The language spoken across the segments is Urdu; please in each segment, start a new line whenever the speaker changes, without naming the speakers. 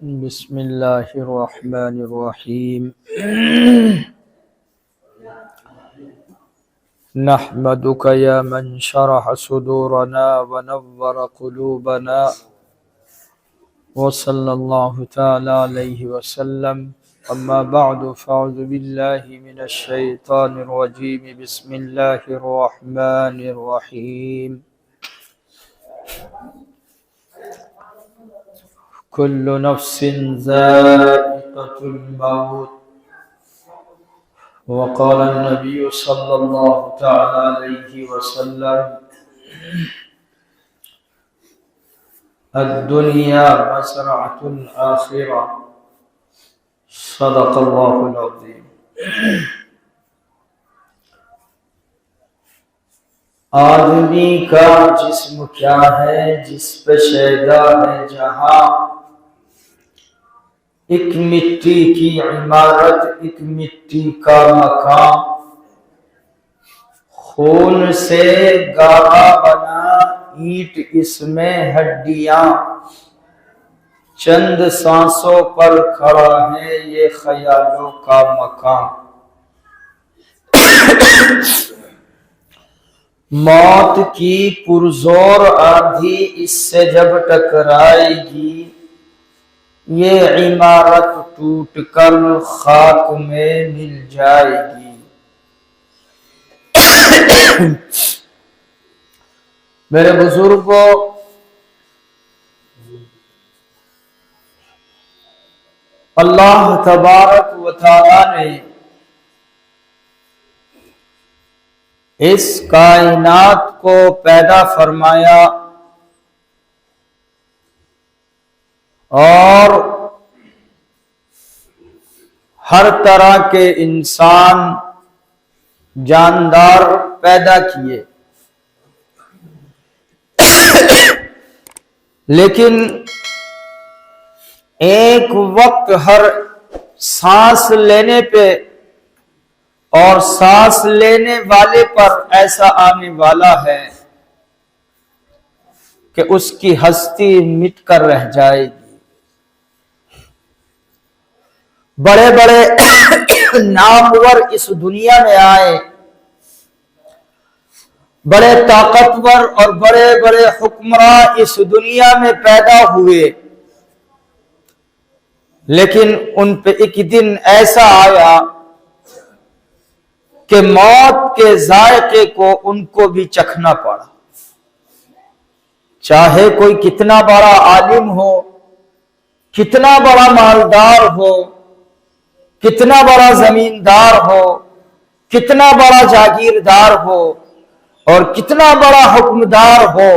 بسم الله الرحمن الرحيم. نحمدك يا من شرح صدورنا ونور قلوبنا، وصلى الله تعالى عليه وسلم. أما بعد، فأعوذ بالله من الشيطان الرجيم. بسم الله الرحمن الرحيم. كل نفس ذائقة الموت، وقال النبي صلى الله تعالى عليه وسلم: الدنيا مزرعة الآخرة. صدق الله العظيم. آدمی کا جسم کیا ہے جس پہ شیدا ہے جہاں، ایک مٹی کی عمارت، ایک مٹی کا مکان، خون سے گاڑا بنا اینٹ اس میں ہڈیاں، چند سانسوں پر کھڑا ہے یہ خیالوں کا مکان۔ موت کی پرزور آندھی اس سے جب ٹکرائے گی، یہ عمارت ٹوٹ کر خاک میں مل جائے گی۔ میرے بزرگوں، اللہ تبارک و تعالی نے اس کائنات کو پیدا فرمایا اور ہر طرح کے انسان جاندار پیدا کیے، لیکن ایک وقت ہر سانس لینے پہ اور سانس لینے والے پر ایسا آنے والا ہے کہ اس کی ہستی مٹ کر رہ جائے گی۔ بڑے بڑے نامور اس دنیا میں آئے، بڑے طاقتور اور بڑے بڑے حکمراں اس دنیا میں پیدا ہوئے، لیکن ان پہ ایک دن ایسا آیا کہ موت کے ذائقے کو ان کو بھی چکھنا پڑا۔ چاہے کوئی کتنا بڑا عالم ہو، کتنا بڑا مالدار ہو، کتنا بڑا زمیندار ہو، کتنا بڑا جاگیردار ہو اور کتنا بڑا حکمدار ہو،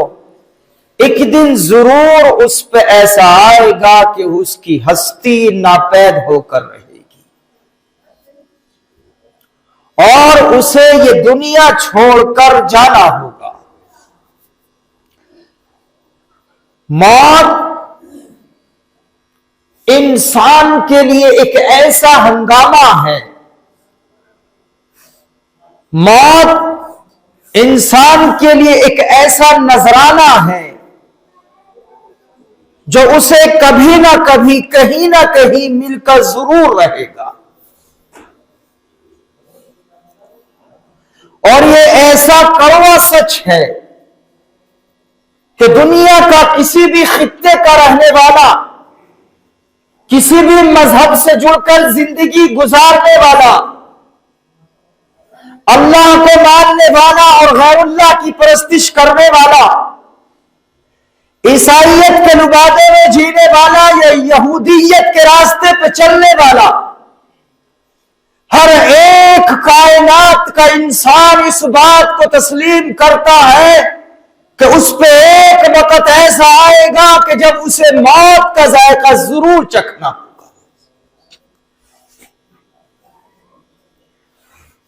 ایک دن ضرور اس پہ ایسا آئے گا کہ اس کی ہستی ناپید ہو کر رہے گی اور اسے یہ دنیا چھوڑ کر جانا ہوگا۔ موت انسان کے لیے ایک ایسا ہنگامہ ہے، موت انسان کے لیے ایک ایسا نذرانہ ہے جو اسے کبھی نہ کبھی کہیں نہ کہیں مل کر ضرور رہے گا، اور یہ ایسا کڑوا سچ ہے کہ دنیا کا کسی بھی خطے کا رہنے والا، کسی بھی مذہب سے جڑ کر زندگی گزارنے والا، اللہ کو ماننے والا اور غیر اللہ کی پرستش کرنے والا، عیسائیت کے لبادے میں جینے والا یا یہودیت کے راستے پہ چلنے والا، ہر ایک کائنات کا انسان اس بات کو تسلیم کرتا ہے کہ اس پہ ایک وقت ایسا آئے گا کہ جب اسے موت کا ذائقہ ضرور چکھنا ہوگا۔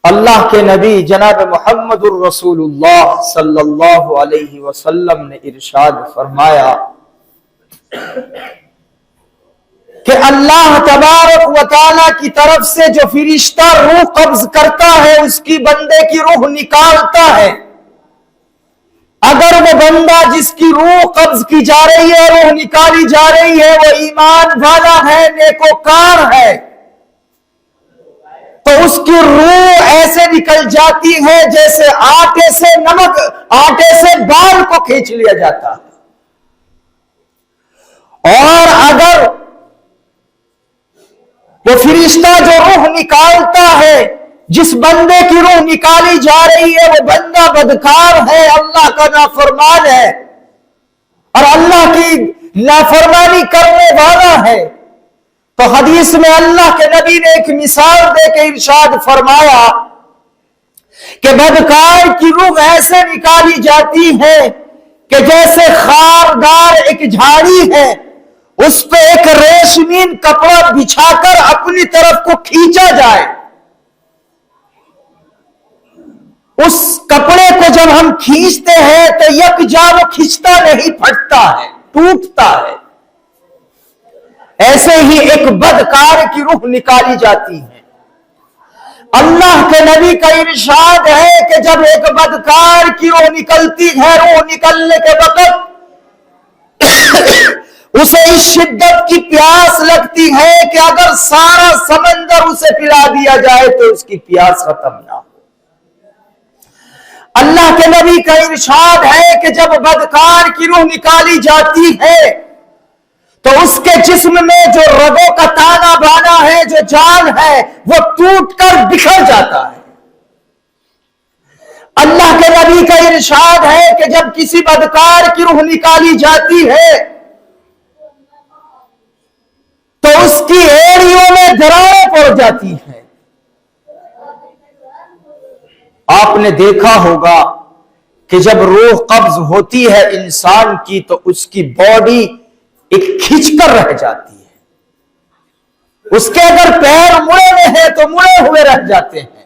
اللہ کے نبی جناب محمد الرسول اللہ صلی اللہ علیہ وسلم نے ارشاد فرمایا کہ اللہ تبارک و تعالی کی طرف سے جو فرشتہ روح قبض کرتا ہے، اس کی بندے کی روح نکالتا ہے، اگر وہ بندہ جس کی روح قبض کی جا رہی ہے، روح نکالی جا رہی ہے، وہ ایمان والا ہے، نیکوکار ہے، تو اس کی روح ایسے نکل جاتی ہے جیسے آٹے سے نمک، آٹے سے بال کو کھینچ لیا جاتا ہے۔ اور اگر وہ فرشتہ جو روح نکالتا ہے، جس بندے کی روح نکالی جا رہی ہے، وہ بندہ بدکار ہے، اللہ کا نافرمان ہے اور اللہ کی نافرمانی کرنے والا ہے، تو حدیث میں اللہ کے نبی نے ایک مثال دے کے ارشاد فرمایا کہ بدکار کی روح ایسے نکالی جاتی ہے کہ جیسے خاردار ایک جھاڑی ہے، اس پہ ایک ریشمین کپڑا بچھا کر اپنی طرف کو کھینچا جائے، اس کپڑے کو جب ہم کھینچتے ہیں تو یکجا وہ کھینچتا نہیں، پھٹتا ہے، ٹوٹتا ہے۔ ایسے ہی ایک بدکار کی روح نکالی جاتی ہے۔ اللہ کے نبی کا ارشاد ہے کہ جب ایک بدکار کی روح نکلتی ہے، روح نکلنے کے وقت اسے اس شدت کی پیاس لگتی ہے کہ اگر سارا سمندر اسے پلا دیا جائے تو اس کی پیاس ختم نہ ہو۔ اللہ کے نبی کا ارشاد ہے کہ جب بدکار کی روح نکالی جاتی ہے تو اس کے جسم میں جو رگوں کا تانا بانا ہے، جو جان ہے، وہ ٹوٹ کر بکھر جاتا ہے۔ اللہ کے نبی کا ارشاد ہے کہ جب کسی بدکار کی روح نکالی جاتی ہے تو اس کی ایڑیوں میں دراڑیں پڑ جاتی ہیں۔ آپ نے دیکھا ہوگا کہ جب روح قبض ہوتی ہے انسان کی تو اس کی باڈی ایک کھچ کر رہ جاتی ہے، اس کے اگر پیر مڑے ہوئے ہیں تو مڑے ہوئے رہ جاتے ہیں،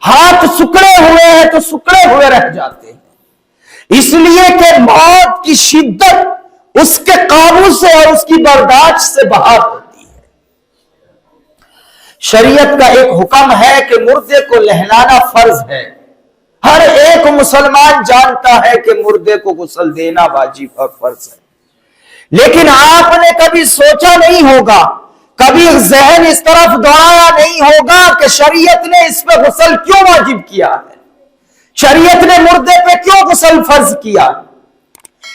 ہاتھ سکڑے ہوئے ہیں تو سکڑے ہوئے رہ جاتے ہیں، اس لیے کہ موت کی شدت اس کے قابو سے اور اس کی برداشت سے باہر ہوتی ہے۔ شریعت کا ایک حکم ہے کہ مردے کو نہلانا فرض ہے، ہر ایک مسلمان جانتا ہے کہ مردے کو غسل دینا واجب اور فرض ہے، لیکن آپ نے کبھی سوچا نہیں ہوگا، کبھی ذہن اس طرف دوڑایا نہیں ہوگا کہ شریعت نے اس پہ غسل کیوں واجب کیا ہے، شریعت نے مردے پہ کیوں غسل فرض کیا۔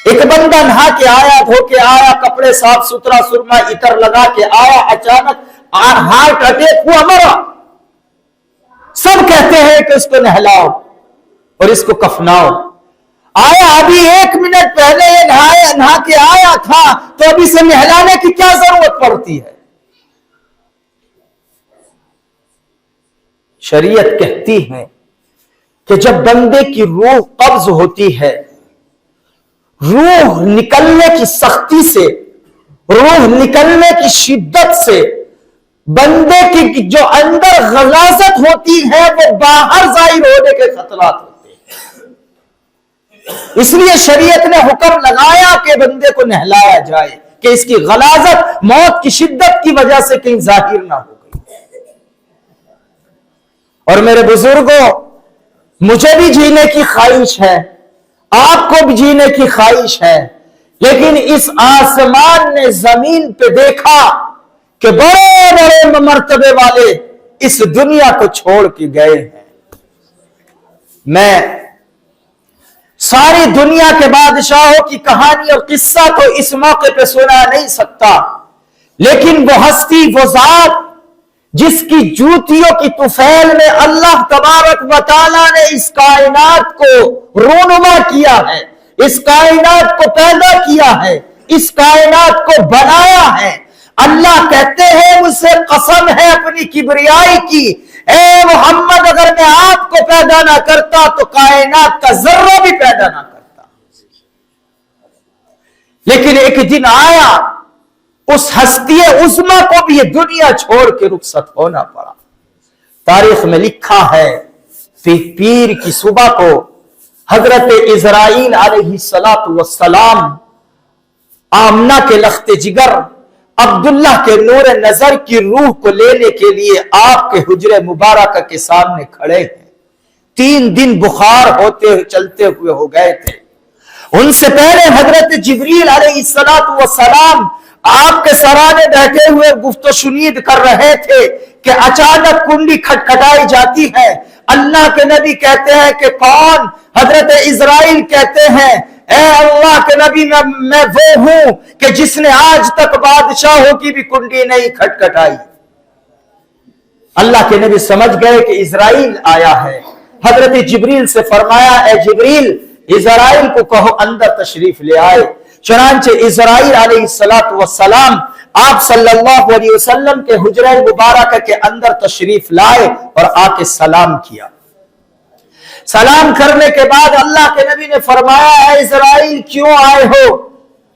ایک بندہ نہا کے آیا، دھو کے آیا، کپڑے صاف ستھرا، سرما عطر لگا کے آیا، اچانک ہارٹ اٹیک ہوا، مرا۔ سب کہتے ہیں کہ اس کو نہلاؤ اور اس کو کفناؤ۔ آیا ابھی 1 منٹ پہلے یہ نہا کے آیا تھا تو ابھی سے نہلانے کی کیا ضرورت پڑتی ہے؟ شریعت کہتی ہے کہ جب بندے کی روح قبض ہوتی ہے، روح نکلنے کی سختی سے، روح نکلنے کی شدت سے بندے کی جو اندر غلاظت ہوتی ہے وہ باہر ظاہر ہونے کے خطرات ہوتے ہیں۔ اس لیے شریعت نے حکم لگایا کہ بندے کو نہلایا جائے کہ اس کی غلاظت موت کی شدت کی وجہ سے کہیں ظاہر نہ ہو گئی۔ اور میرے بزرگوں، مجھے بھی جینے کی خواہش ہے، آپ کو بھی جینے کی خواہش ہے، لیکن اس آسمان نے زمین پہ دیکھا کہ بڑے بڑے مرتبے والے اس دنیا کو چھوڑ کے گئے ہیں۔ میں ساری دنیا کے بادشاہوں کی کہانی اور قصہ تو اس موقع پہ سنا نہیں سکتا، لیکن وہ ہستی، وہ ذات جس کی جوتیوں کی طفیل میں اللہ تبارک و تعالیٰ نے اس کائنات کو رونما کیا ہے، اس کائنات کو پیدا کیا ہے، اس کائنات کو بنایا ہے۔ اللہ کہتے ہیں مجھ سے قسم ہے اپنی کبریائی کی، اے محمد اگر میں آپ کو پیدا نہ کرتا تو کائنات کا ذرہ بھی پیدا نہ کرتا۔ لیکن ایک دن آیا، اس ہستی عظمی کو بھی یہ دنیا چھوڑ کے رخصت ہونا پڑا۔ تاریخ میں لکھا ہے پیر کی صبح کو حضرت اسرائیل علیہ السلام آمنہ کے لخت جگر عبداللہ کے نور نظر کی روح کو لینے کے لیے آپ کے حجرے مبارکہ کے سامنے کھڑے ہیں۔ 3 دن بخار ہوتے چلتے ہوئے ہو گئے تھے۔ ان سے پہلے حضرت جبریل علیہ السلام آپ کے سرانے بیٹھے ہوئے گفت و شنید کر رہے تھے کہ اچانک کنڈی کھٹکھٹائی جاتی ہے. اللہ کے نبی کہتے ہیں کہ کون؟ حضرت اسرائیل کہتے ہیں اے اللہ کے نبی میں وہ ہوں کہ جس نے آج تک بادشاہوں کی بھی کنڈی نہیں کھٹکھٹائی. اللہ کے نبی سمجھ گئے کہ اسرائیل آیا ہے. حضرت جبریل سے فرمایا اے جبریل اسرائیل کو کہو اندر تشریف لے آئے. چنانچہ اسرائیل علیہ السلام آپ صلی اللہ علیہ وسلم کے حجرہ مبارکہ کے اندر تشریف لائے اور آ کے سلام کیا. سلام کرنے کے بعد اللہ کے نبی نے فرمایا اے اسرائیل کیوں آئے ہو؟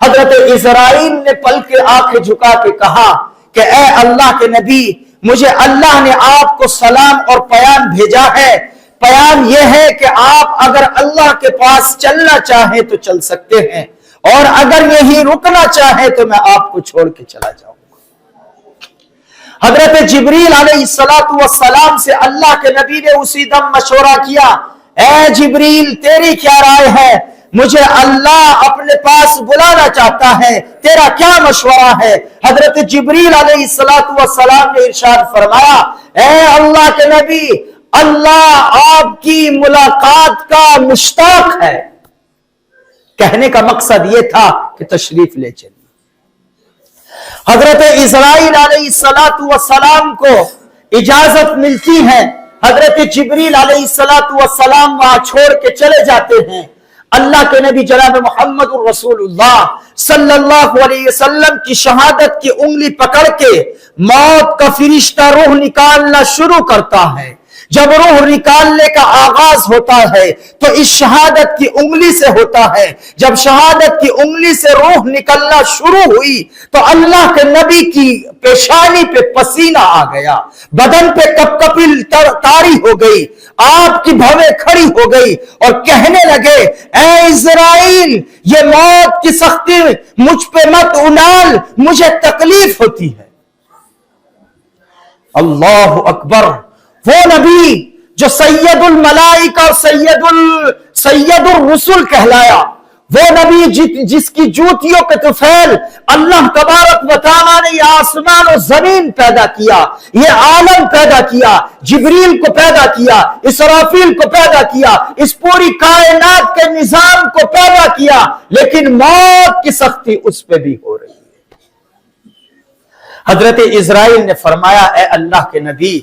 حضرت اسرائیل نے پل کے آنکھیں جھکا کے کہا کہ اے اللہ کے نبی مجھے اللہ نے آپ کو سلام اور پیام بھیجا ہے. پیام یہ ہے کہ آپ اگر اللہ کے پاس چلنا چاہیں تو چل سکتے ہیں اور اگر یہی رکنا چاہیں تو میں آپ کو چھوڑ کے چلا جاؤں گا. حضرت جبریل علیہ السلام سے اللہ کے نبی نے اسی دم مشورہ کیا اے جبریل تیری کیا رائے ہے؟ مجھے اللہ اپنے پاس بلانا چاہتا ہے، تیرا کیا مشورہ ہے؟ حضرت جبریل علیہ السلام نے ارشاد فرمایا اے اللہ کے نبی اللہ آپ کی ملاقات کا مشتاق ہے. کہنے کا مقصد یہ تھا کہ تشریف لے چلیے. حضرت اسرائیل علیہ السلام کو اجازت ملتی ہے. حضرت جبریل علیہ السلام وہاں چھوڑ کے چلے جاتے ہیں. اللہ کے نبی جناب محمد الرسول اللہ صلی اللہ علیہ وسلم کی شہادت کی انگلی پکڑ کے موت کا فرشتہ روح نکالنا شروع کرتا ہے. جب روح نکالنے کا آغاز ہوتا ہے تو اس شہادت کی انگلی سے ہوتا ہے. جب شہادت کی انگلی سے روح نکلنا شروع ہوئی تو اللہ کے نبی کی پیشانی پہ پسینہ آ گیا، بدن پہ کپ کپی تاری ہو گئی، آپ کی بھویں کھڑی ہو گئی اور کہنے لگے اے اسرائیل یہ موت کی سختی مجھ پہ مت اڑال، مجھے تکلیف ہوتی ہے. اللہ اکبر. وہ نبی جو سید الملائکہ اور سید الرسل کہلایا، وہ نبی جس کی جوتیوں کے طفیل اللہ تبارک و تعالیٰ نے یہ آسمان و زمین پیدا کیا، یہ عالم پیدا کیا، جبریل کو پیدا کیا، اسرافیل کو پیدا کیا، اس پوری کائنات کے نظام کو پیدا کیا، لیکن موت کی سختی اس پہ بھی ہو رہی ہے. حضرت اسرائیل نے فرمایا اے اللہ کے نبی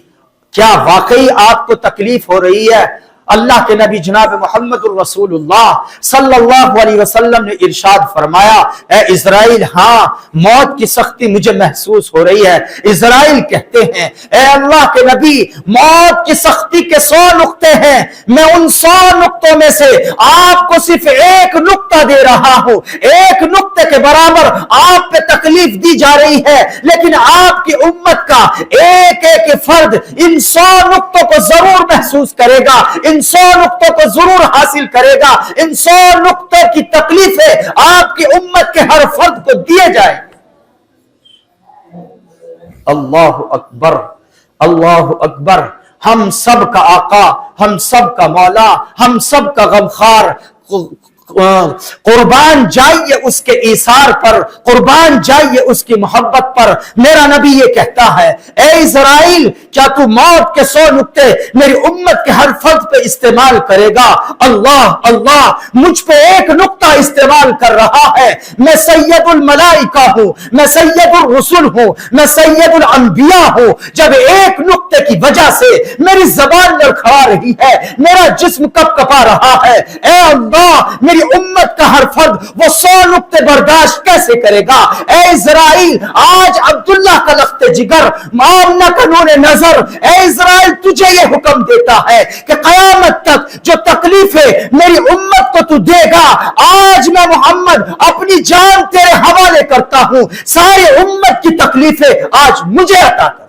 کیا واقعی آپ کو تکلیف ہو رہی ہے؟ اللہ کے نبی جناب محمد الرسول اللہ صلی اللہ علیہ وسلم نے ارشاد فرمایا اے اسرائیل ہاں موت کی سختی مجھے محسوس ہو رہی ہے. اسرائیل کہتے ہیں اے اللہ کے نبی موت کی سختی کے 100 نقطے ہیں، میں ان 100 نقطوں میں سے آپ کو صرف ایک نقطہ دے رہا ہوں. ایک نقطے کے برابر آپ پہ تکلیف دی جا رہی ہے، لیکن آپ کی امت کا ایک ایک فرد ان 100 نقطوں کو ضرور محسوس کرے گا، ان 100 نقطوں کو ضرور حاصل کرے گا. ان 100 نقطوں کی تکلیفیں آپ کی امت کے ہر فرد کو دیے جائیں. اللہ اکبر اللہ اکبر. ہم سب کا آقا، ہم سب کا مولا، ہم سب کا غمخوار قربان جائیے اس کے ایثار پر، قربان جائیے اس کی محبت پر. میرا نبی یہ کہتا ہے اے اسرائیل کیا تو موت کے 100 نقطے میری امت کے ہر فرد پہ استعمال کرے گا؟ اللہ اللہ مجھ پہ ایک نقطہ استعمال کر رہا ہے. میں سید الملائکہ ہوں، میں سید الرسل ہوں، میں سید الانبیاء ہوں. جب ایک نقطے کی وجہ سے میری زبان لڑکھڑا رہی ہے، میرا جسم کپ کپا رہا ہے، اے اللہ میری امت کا ہر فرد وہ 100 نقطے برداشت کیسے کرے گا؟ اے اسرائیل آج عبداللہ کا لخت جگر، آمنہ کا نور نظر، اے اسرائیل تجھے یہ حکم دیتا ہے کہ قیامت تک جو تکلیفیں میری امت کو تو دے گا، آج میں محمد اپنی جان تیرے حوالے کرتا ہوں. سارے امت کی تکلیفیں آج مجھے عطا کر،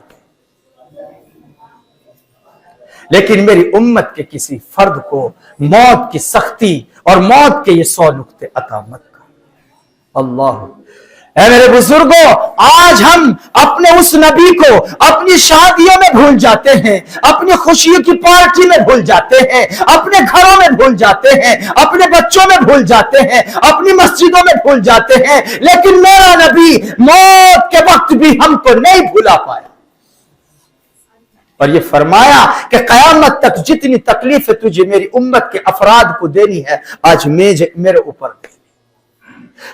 لیکن میری امت کے کسی فرد کو موت کی سختی اور موت کے یہ 100 نقطے عطا مت کر. اللہ اے میرے بزرگوں، آج ہم اپنے اس نبی کو اپنی شادیوں میں بھول جاتے ہیں، اپنی خوشیوں کی پارٹی میں بھول جاتے ہیں، اپنے گھروں میں بھول جاتے ہیں، اپنے بچوں میں بھول جاتے ہیں، اپنی مسجدوں میں بھول جاتے ہیں، لیکن میرا نبی موت کے وقت بھی ہم کو نہیں بھولا پایا، اور یہ فرمایا کہ قیامت تک جتنی تکلیفیں تجھے میری امت کے افراد کو دینی ہے آج میرے اوپر دے۔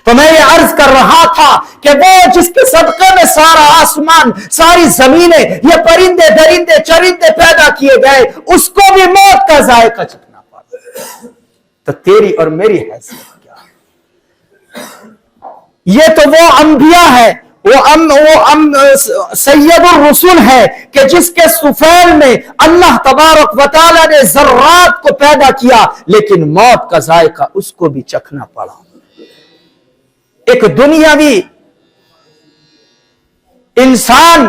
تو میں یہ عرض کر رہا تھا کہ وہ جس کے صدقے میں سارا آسمان، ساری زمینیں، یہ پرندے درندے چرندے پیدا کیے گئے، اس کو بھی موت کا ذائقہ چکھنا پڑا، تو تیری اور میری حیثیت کیا؟ یہ تو وہ انبیاء ہے، وہ سید الرسول ہے کہ جس کے سفیل میں اللہ تبارک و تعالی نے ذرات کو پیدا کیا، لیکن موت کا ذائقہ اس کو بھی چکھنا پڑا۔ ایک دنیاوی انسان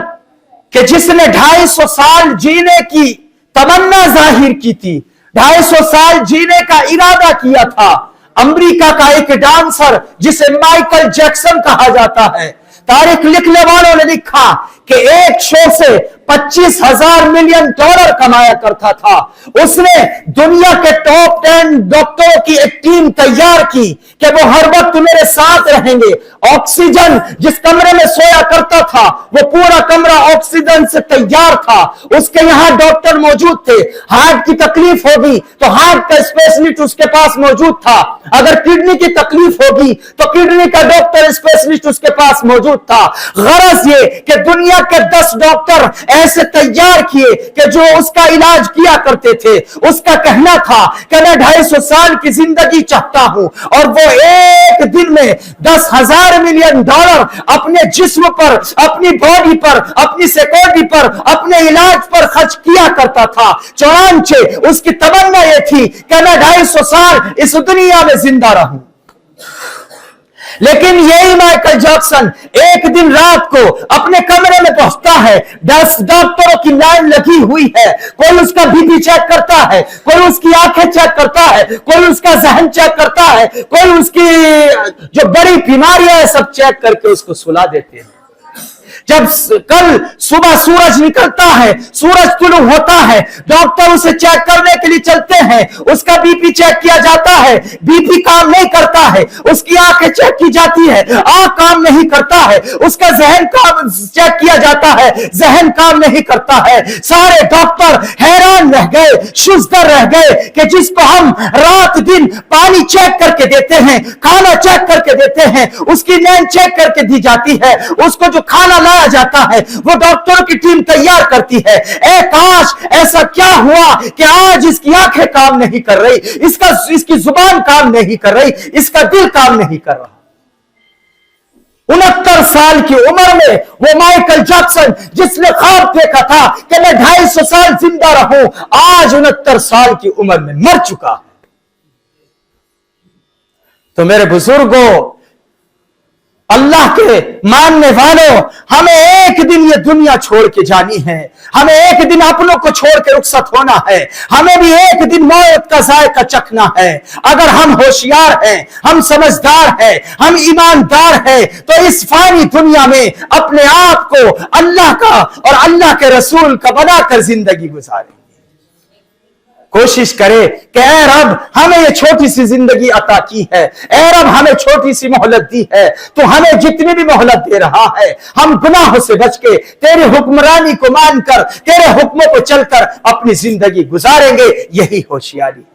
کہ جس نے 250 سال جینے کی تمنا ظاہر کی تھی، 250 سال جینے کا ارادہ کیا تھا، امریکہ کا ایک ڈانسر جسے مائیکل جیکسن کہا جاتا ہے، تاریخ لکھنے والوں نے لکھا کہ ایک شو سے 25,000 ملین ڈالر کمایا کرتا تھا۔ اس نے دنیا کے ٹاپ 10 ڈاکٹروں کی ایک ٹیم تیار کی کہ وہ ہر وقت میرے ساتھ رہیں گے۔ آکسیجن جس کمرے میں سویا کرتا تھا وہ پورا کمرہ آکسیجن سے تیار تھا، اس کے یہاں ڈاکٹر موجود تھے، ہارٹ کی تکلیف ہوگی تو ہارٹ کا اسپیشلسٹ اس کے پاس موجود تھا، اگر کڈنی کی تکلیف ہوگی تو کڈنی کا ڈاکٹر اسپیشلسٹ اس کے پاس موجود تھا۔ غرض یہ کہ دنیا کے 10 ڈاکٹر ایسے تیار کیے کہ جو اس کا علاج کیا کرتے تھے۔ اس کا کہنا تھا کہ میں 250 سال کی زندگی چاہتا ہوں، اور وہ ایک دن میں 10,000 ملین ڈالر اپنے جسم پر، اپنی باڈی پر، اپنی سیکورٹی پر، اپنے علاج پر خرچ کیا کرتا تھا۔ چنانچہ اس کی تمنا یہ تھی کہ میں 250 سال اس دنیا میں زندہ رہوں۔ لیکن یہی مائیکل جیکسن ایک دن رات کو اپنے کمرے میں پہنچتا ہے، 10 ڈاکٹروں کی لائن لگی ہوئی ہے، کوئی اس کا بی پی چیک کرتا ہے، کوئی اس کی آنکھیں چیک کرتا ہے، کوئی اس کا ذہن چیک کرتا ہے، کوئی اس کی جو بڑی بیماریاں ہیں سب چیک کر کے اس کو سلا دیتے ہیں۔ جب کل صبح سورج نکلتا ہے، سورج طلوع ہوتا ہے، ڈاکٹر اسے چیک کرنے کے لیے چلتے ہیں، اس کا بی پی چیک کیا جاتا ہے، بی پی کام نہیں کرتا ہے، اس کی آنکھیں چیک کی جاتی ہے، آنکھ کام نہیں کرتا ہے، اس کا ذہن کام چیک کیا جاتا ہے، ذہن کام نہیں کرتا ہے۔ سارے ڈاکٹر حیران رہ گئے، شزدر رہ گئے کہ جس کو ہم رات دن پانی چیک کر کے دیتے ہیں، کھانا چیک کر کے دیتے ہیں، اس کی نیند چیک کر کے دی جاتی ہے، اس کو جو کھانا لایا جاتا ہے وہ ڈاکٹروں کی ٹیم تیار کرتی ہے۔ اے کاش ایسا کیا ہوا کہ آج اس کی آنکھیں کام نہیں کر رہی، اس کی زبان کام نہیں کر رہی، اس کا دل کام نہیں کر رہا۔ 69 سال کی عمر میں وہ مائیکل جیکسن جس نے خواب دیکھا تھا کہ میں 250 سال زندہ رہوں، آج 69 سال کی عمر میں مر چکا ہے۔ تو میرے بزرگوں، اللہ کے ماننے والوں، ہمیں ایک دن یہ دنیا چھوڑ کے جانی ہے، ہمیں ایک دن اپنوں کو چھوڑ کے رخصت ہونا ہے، ہمیں بھی ایک دن موت کا ذائقہ چکھنا ہے۔ اگر ہم ہوشیار ہیں، ہم سمجھدار ہیں، ہم ایماندار ہیں تو اس فانی دنیا میں اپنے آپ کو اللہ کا اور اللہ کے رسول کا بنا کر زندگی گزاریں۔ کوشش کرے کہ اے رب ہمیں یہ چھوٹی سی زندگی عطا کی ہے، اے رب ہمیں چھوٹی سی مہلت دی ہے، تو ہمیں جتنی بھی مہلت دے رہا ہے ہم گناہوں سے بچ کے تیری حکمرانی کو مان کر تیرے حکموں کو چل کر اپنی زندگی گزاریں گے، یہی ہوشیاری ہے۔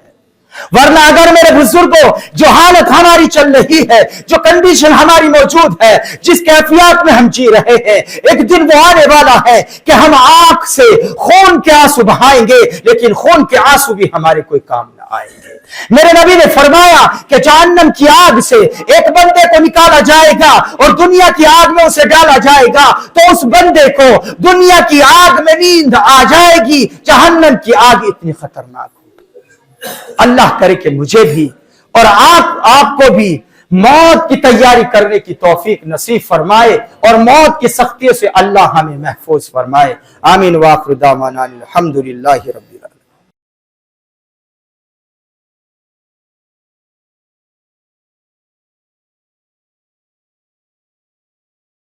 ورنہ اگر میرے بزرگوں جو حالت ہماری چل رہی ہے، جو کنڈیشن ہماری موجود ہے، جس کیفیات میں ہم جی رہے ہیں، ایک دن وہ آنے والا ہے کہ ہم آنکھ سے خون کے آنسو بہائیں گے، لیکن خون کے آنسو بھی ہمارے کوئی کام نہ آئیں گے۔ میرے نبی نے فرمایا کہ جہنم کی آگ سے ایک بندے کو نکالا جائے گا اور دنیا کی آگ میں اسے ڈالا جائے گا، تو اس بندے کو دنیا کی آگ میں نیند آ جائے گی، جہنم کی آگ اتنی خطرناک ہے۔ اللہ کرے کہ مجھے بھی اور آپ کو بھی موت کی تیاری کرنے کی توفیق نصیب فرمائے اور موت کی سختیوں سے اللہ ہمیں محفوظ فرمائے۔ آمین۔ وآخر دعوانا الحمدللہ رب